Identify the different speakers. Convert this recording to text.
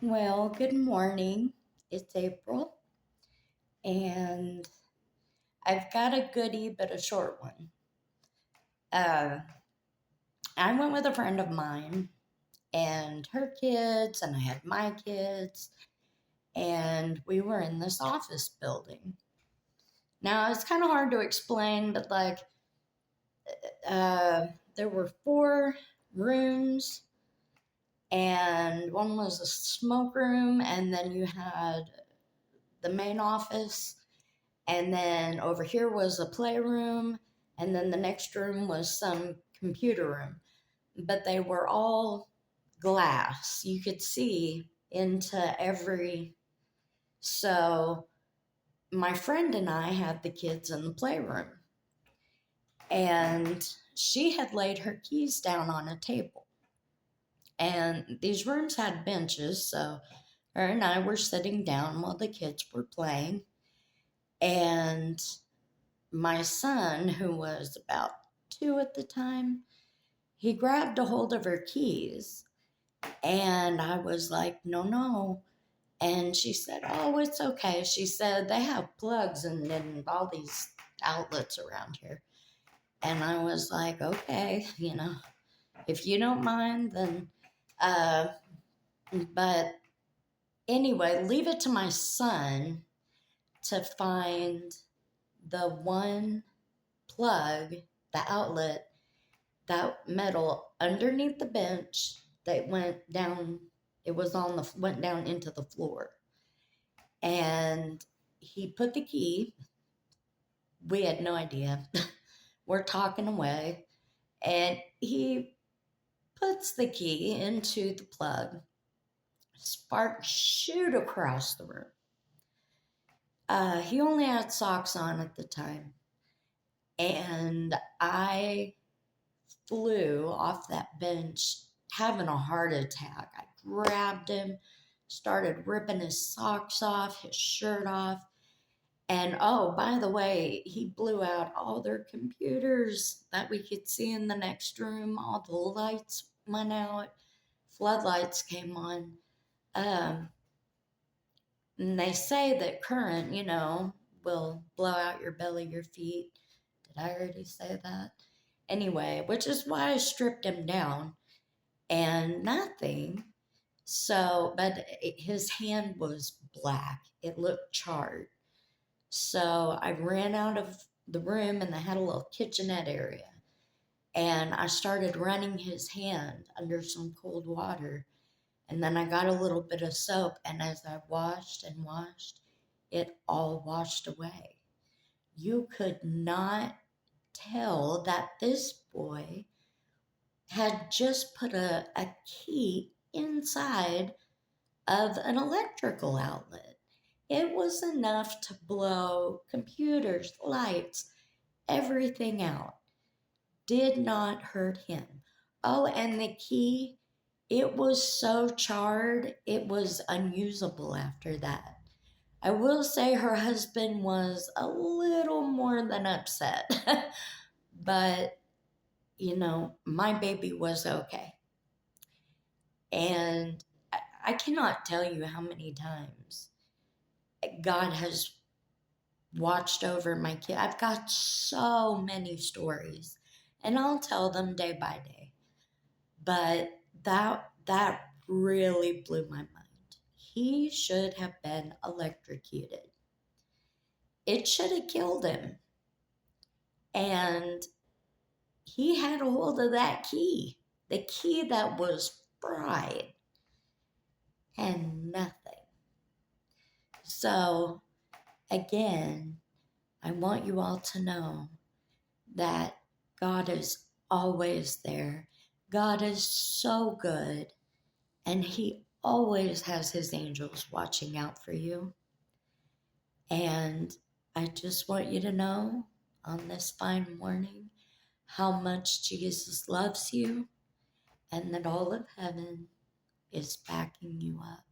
Speaker 1: Well, good morning. It's April, and I've got a goodie, but a short one. Uh, I went with a friend of mine and her kids, and I had my kids, and we were in this office building. Now, it's kind of hard to explain, but uh, there were four rooms, and one was a smoke room, and then you had the main office. And then over here was a playroom, and then the next room was some computer room. But they were all glass. You could see into every. So my friend and I had the kids in the playroom, and she had laid her keys down on a table. And these rooms had benches, so her and I were sitting down while the kids were playing. And my son, who was about 2 at the time, he grabbed a hold of her keys. And I was like, no, no. And she said, oh, it's okay. She said, they have plugs and all these outlets around here. And I was like, okay, if you don't mind, then, uh, but anyway, leave it to my son to find the one plug, the outlet, that metal underneath the bench that went down. It was on the went down into the floor, and he put the key. We had no idea. We're talking away, and he puts the key into the plug. Sparks shoot across the room. He only had socks on at the time, and I flew off that bench having a heart attack. I grabbed him, started ripping his socks off, his shirt off. And oh, by the way, he blew out all their computers that we could see in the next room. All the lights went out, floodlights came on. Um, and they say that current, will blow out your belly, your feet. Did I already say that? Anyway, which is why I stripped him down and nothing. So, but his hand was black. It looked charred. So I ran out of the room and they had a little kitchenette area. And I started running his hand under some cold water. And then I got a little bit of soap. And as I washed and washed, it all washed away. You could not tell that this boy had just put a key inside of an electrical outlet. It was enough to blow computers, lights, everything out. Did not hurt him. Oh, and the key, it was so charred, it was unusable after that. I will say her husband was a little more than upset, but my baby was okay. And I cannot tell you how many times God has watched over my kid. I've got so many stories, and I'll tell them day by day. But that really blew my mind. He should have been electrocuted. It should have killed him. And he had a hold of that key, the key that was fried, and nothing. So, again, I want you all to know that God is always there. God is so good, and He always has His angels watching out for you. And I just want you to know on this fine morning how much Jesus loves you and that all of heaven is backing you up.